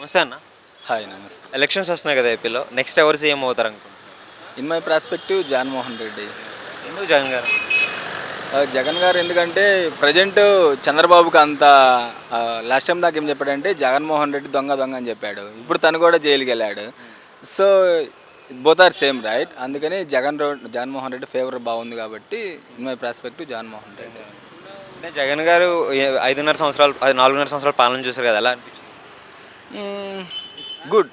నమస్తే అన్న. హాయ్ నమస్తే. ఎలక్షన్స్ వస్తున్నాయి కదా ఏపీలో. నెక్స్ట్ ఎవరు సీఎం అవుతారు అనుకుంటున్నారు? In my prospective Jaganmohan Reddy. ఎందుకు జగన్ గారు? జగన్ గారు ఎందుకంటే ప్రజెంట్ చంద్రబాబుకి అంత లాస్ట్ టైం దాకా ఏం చెప్పాడంటే జగన్మోహన్ రెడ్డి దొంగ దొంగ అని చెప్పాడు. ఇప్పుడు తను కూడా జైలుకి వెళ్ళాడు. So both are same right. అందుకని జగన్మోహన్ రెడ్డి ఫేవర్ బాగుంది కాబట్టి in my prospective Jaganmohan Reddy. అంటే జగన్ గారు 5.5 సంవత్సరాలు 4.5 సంవత్సరాలు పాలన చూశారు కదా, ఎలా అనిపించింది? గుడ్.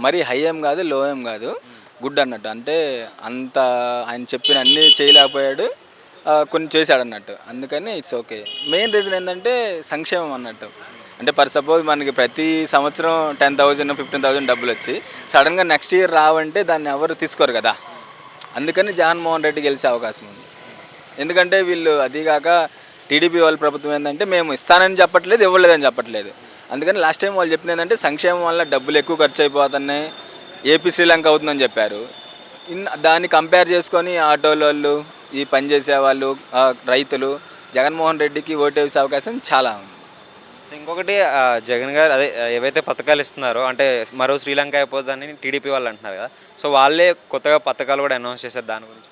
మరి హై ఏం కాదు, లో ఏం కాదు, గుడ్ అన్నట్టు. అంటే అంత ఆయన చెప్పిన అన్నీ చేయలేకపోయాడు, కొన్ని చేశాడు అన్నట్టు. అందుకని ఇట్స్ ఓకే. మెయిన్ రీజన్ ఏంటంటే సంక్షేమం అన్నట్టు. అంటే ఫర్ సపోజ్ మనకి ప్రతి సంవత్సరం 10,000 15,000 డబ్బులు వచ్చి సడన్గా నెక్స్ట్ ఇయర్ రావంటే దాన్ని ఎవరు తీసుకోరు కదా. అందుకని జగన్మోహన్ రెడ్డి గెలిచే అవకాశం ఉంది. ఎందుకంటే వీళ్ళు అదీగాక టీడీపీ వాళ్ళ ప్రభుత్వం ఏంటంటే మేము ఇస్తానని చెప్పట్లేదు, ఇవ్వలేదని చెప్పట్లేదు. అందుకని లాస్ట్ టైం వాళ్ళు చెప్పింది ఏంటంటే సంక్షేమం వల్ల డబ్బులు ఎక్కువ ఖర్చు అయిపోతున్నాయి, ఏపీ శ్రీలంక అవుతుందని చెప్పారు. దాన్ని కంపేర్ చేసుకొని ఆటోలోళ్ళు, ఈ పనిచేసే వాళ్ళు, రైతులు జగన్మోహన్ రెడ్డికి ఓటు వేసే అవకాశం చాలా ఉంది. ఇంకొకటి జగన్ గారు అదే ఏవైతే పథకాలు ఇస్తున్నారో, అంటే మరో శ్రీలంక అయిపోతుందని టీడీపీ వాళ్ళు అంటున్నారు కదా, సో వాళ్ళే కొత్తగా పథకాలు కూడా అనౌన్స్ చేశారు. దాని గురించి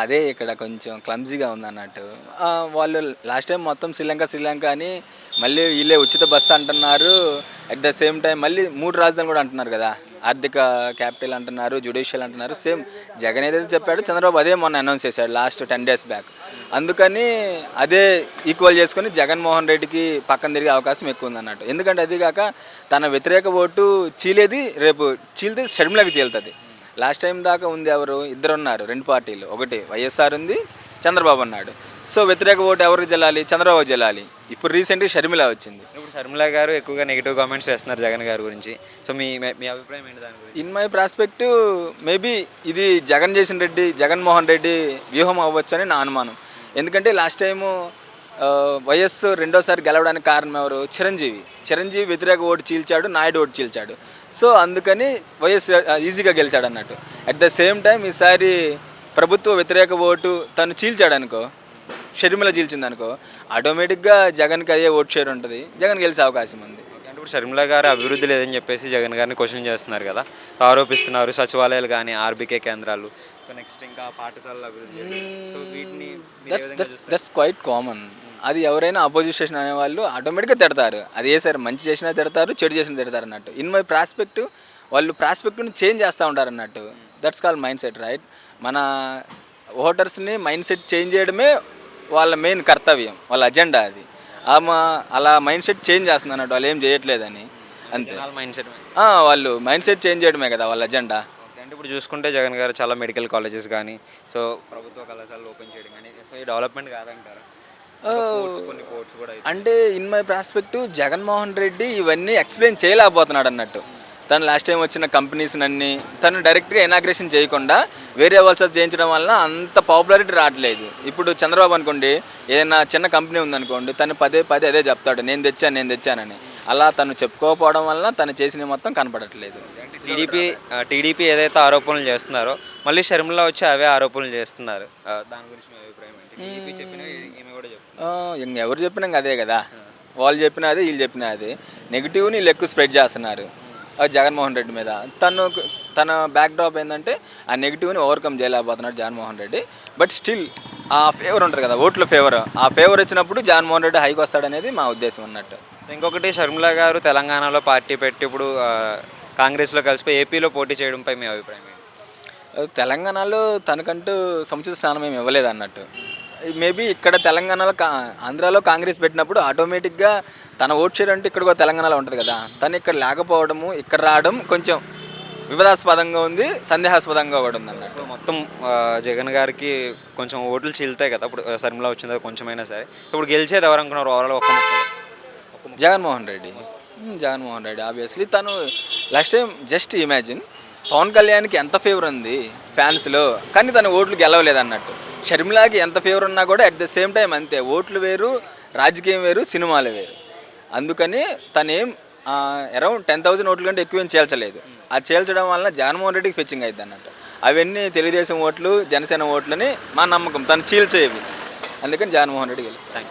అదే ఇక్కడ కొంచెం క్లమ్జీగా ఉంది అన్నట్టు. వాళ్ళు లాస్ట్ టైం మొత్తం శ్రీలంక అని మళ్ళీ వీళ్ళే ఉచిత బస్సు అంటున్నారు. అట్ ద సేమ్ టైం మళ్ళీ 3 రాజధానులు కూడా అంటున్నారు కదా. ఆర్థిక క్యాపిటల్ అంటున్నారు, జ్యుడిషియల్ అంటున్నారు. సేమ్ జగన్ ఏదైతే చెప్పాడో చంద్రబాబు అదే మొన్న అనౌన్స్ చేశాడు లాస్ట్ 10 days బ్యాక్. అందుకని అదే ఈక్వల్ చేసుకొని జగన్మోహన్ రెడ్డికి పక్కన తిరిగే అవకాశం ఎక్కువ ఉంది అన్నట్టు. ఎందుకంటే అది కాక తన వ్యతిరేక ఓటు చీలేది రేపు చీలితే షర్మిలకి చీలుతుంది. లాస్ట్ టైం దాకా ఉంది ఎవరు, ఇద్దరు ఉన్నారు, 2 పార్టీలు. ఒకటి వైఎస్ఆర్ ఉంది, చంద్రబాబు అన్నాడు. సో వ్యతిరేక ఓటు ఎవరికి చెల్లాలి? చంద్రబాబు చెల్లాలి. ఇప్పుడు రీసెంట్గా షర్మిల వచ్చింది. ఇప్పుడు షర్మిల గారు ఎక్కువగా నెగిటివ్ కామెంట్స్ చేస్తున్నారు జగన్ గారి గురించి. సో మీ మీ అభిప్రాయం ఏంటి దాని గురించి? ఇన్ మై ప్రాస్పెక్టివ్ మేబీ ఇది జగన్మోహన్ రెడ్డి వ్యూహం అవ్వచ్చు అని నా అనుమానం. ఎందుకంటే లాస్ట్ టైము వైఎస్ రెండోసారి గెలవడానికి కారణం ఎవరు? చిరంజీవి వ్యతిరేక ఓటు చీల్చాడు, నాయుడు ఓటు చీల్చాడు. సో అందుకని వైఎస్ ఈజీగా గెలిచాడు అన్నట్టు. అట్ ద సేమ్ టైం ఈసారి ప్రభుత్వ వ్యతిరేక ఓటు తను చీల్చాడు అనుకో, షర్మిల చీల్చింది అనుకో, ఆటోమేటిక్గా జగన్కి అదే ఓటు షేర్ ఉంటుంది, జగన్ గెలిచే అవకాశం ఉంది. అంటే ఇప్పుడు షర్మిల గారు అభివృద్ధి లేదని చెప్పేసి జగన్ గారిని క్వశ్చన్ చేస్తున్నారు కదా, ఆరోపిస్తున్నారు. సచివాలయాలు కానీ, ఆర్బీకే కేంద్రాలు, నెక్స్ట్ ఇంకా పాఠశాలల అభివృద్ధి. సో వీటిని దట్స్ క్వైట్ కామన్. అది ఎవరైనా అపోజిషన్ అనేవాళ్ళు ఆటోమేటిక్గా తిడతారు. అది సార్ మంచి చేసినా తిడతారు, చెడు చేసినా తిడతారు అన్నట్టు. ఇన్ మై ప్రాస్పెక్టివ్ వాళ్ళు ప్రాస్పెక్టివ్ని చేంజ్ చేస్తూ ఉంటారు అన్నట్టు. That's call mind set right. మన ఓటర్స్ని మైండ్ సెట్ చేంజ్ చేయడమే వాళ్ళ మెయిన్ కర్తవ్యం, వాళ్ళ అజెండా అది. అలా మైండ్ సెట్ చేంజ్ చేస్తుంది అన్నట్టు, వాళ్ళు ఏం చేయట్లేదని అంతే. మైండ్ సెట్ వాళ్ళు మైండ్ సెట్ చేంజ్ చేయడమే కదా వాళ్ళ అజెండా. అంటే ఇప్పుడు చూసుకుంటే జగన్ గారు చాలా మెడికల్ కాలేజెస్ కానీ, సో ప్రభుత్వ కళాశాలలు ఓపెన్ చేయడం కానీ, సో ఈ డెవలప్మెంట్ కాదంటారా? అంటే in my prospective Jaganmohan Reddy ఇవన్నీ ఎక్స్ప్లెయిన్ చేయలేకపోతున్నాడు అన్నట్టు. తను లాస్ట్ టైం వచ్చిన కంపెనీస్ని అన్నీ తను డైరెక్ట్గా ఇనాగ్రేషన్ చేయకుండా వేరే వాళ్ళతో చేయించడం వలన అంత పాపులారిటీ రావట్లేదు. ఇప్పుడు చంద్రబాబు అనుకోండి, ఏదైనా చిన్న కంపెనీ ఉందనుకోండి, తను పదే అదే చెప్తాడు, నేను తెచ్చానని. అలా తను చెప్పుకోకపోవడం వలన తను చేసినవి మొత్తం కనపడట్లేదు. టీడీపీ ఏదైతే ఆరోపణలు చేస్తున్నారో మళ్ళీ షర్మిల వచ్చి అవే ఆరోపణలు చేస్తున్నారు. దాని గురించి మీ అభిప్రాయం ఏంటి? టీడీపీ చెప్పినా ఈమె కూడా చెప్తున్నారు. ఎవరు చెప్పినా అదే కదా, వాళ్ళు చెప్పినా అదే, వీళ్ళు చెప్పినా అదే. నెగిటివ్ని వీళ్ళు ఎక్కువ స్ప్రెడ్ చేస్తున్నారు జగన్మోహన్ రెడ్డి మీద. తన బ్యాక్ డ్రాప్ ఏంటంటే ఆ నెగిటివ్ని ఓవర్కమ్ చేయలేకపోతున్నాడు జగన్మోహన్ రెడ్డి. బట్ స్టిల్ ఆ ఫేవర్ ఉంటుంది కదా, ఓట్ల ఫేవర్, ఆ ఫేవర్ వచ్చినప్పుడు జగన్మోహన్ రెడ్డి హైకి వస్తాడనేది మా ఉద్దేశం అన్నట్టు. ఇంకొకటి షర్మిల గారు తెలంగాణలో పార్టీ పెట్టి ఇప్పుడు కాంగ్రెస్లో కలిసిపోయి ఏపీలో పోటీ చేయడంపై మీ అభిప్రాయం ఏంటి? తెలంగాణలో తనకంటూ సముచిత స్థానం ఏమి ఇవ్వలేదు అన్నట్టు. మేబీ ఇక్కడ తెలంగాణలో ఆంధ్రాలో కాంగ్రెస్ పెట్టినప్పుడు ఆటోమేటిక్గా తన ఓట్ షేర్ అంటే ఇక్కడ కూడా తెలంగాణలో ఉంటుంది కదా, తను ఇక్కడ లేకపోవడము, ఇక్కడ రావడం కొంచెం వివాదాస్పదంగా ఉంది, సందేహాస్పదంగా కూడా ఉంది అన్నట్టు. మొత్తం జగన్ గారికి కొంచెం ఓట్లు చీలుతాయి కదా ఇప్పుడు షర్మిల వచ్చింది కొంచెమైనా సరే. ఇప్పుడు గెలిచేది ఎవరు అనుకున్నారు ఓవరాల్? జగన్మోహన్ రెడ్డి ఆబ్వియస్లీ. తను last time just imagine Pawan కళ్యాణ్కి ఎంత ఫేవర్ ఉంది ఫ్యాన్స్లో, కానీ తన ఓట్లు గెలవలేదు అన్నట్టు. షర్మిలాకి ఎంత ఫేవర్ ఉన్నా కూడా అట్ ద సేమ్ టైం అంతే, ఓట్లు వేరు, రాజకీయం వేరు, సినిమాలు వేరు. అందుకని తనేం అరౌండ్ 10,000 ఓట్ల కంటే ఎక్కువ ఏం చేల్చలేదు. ఆ చేల్చడం వలన జగన్మోహన్ రెడ్డికి ఫెచ్చింగ్ అయింది అన్నట్టు. అవన్నీ తెలుగుదేశం ఓట్లు, జనసేన ఓట్లని మా నమ్మకం తను చీల్చేవి. అందుకని జగన్మోహన్ రెడ్డి గెలుస్తాను.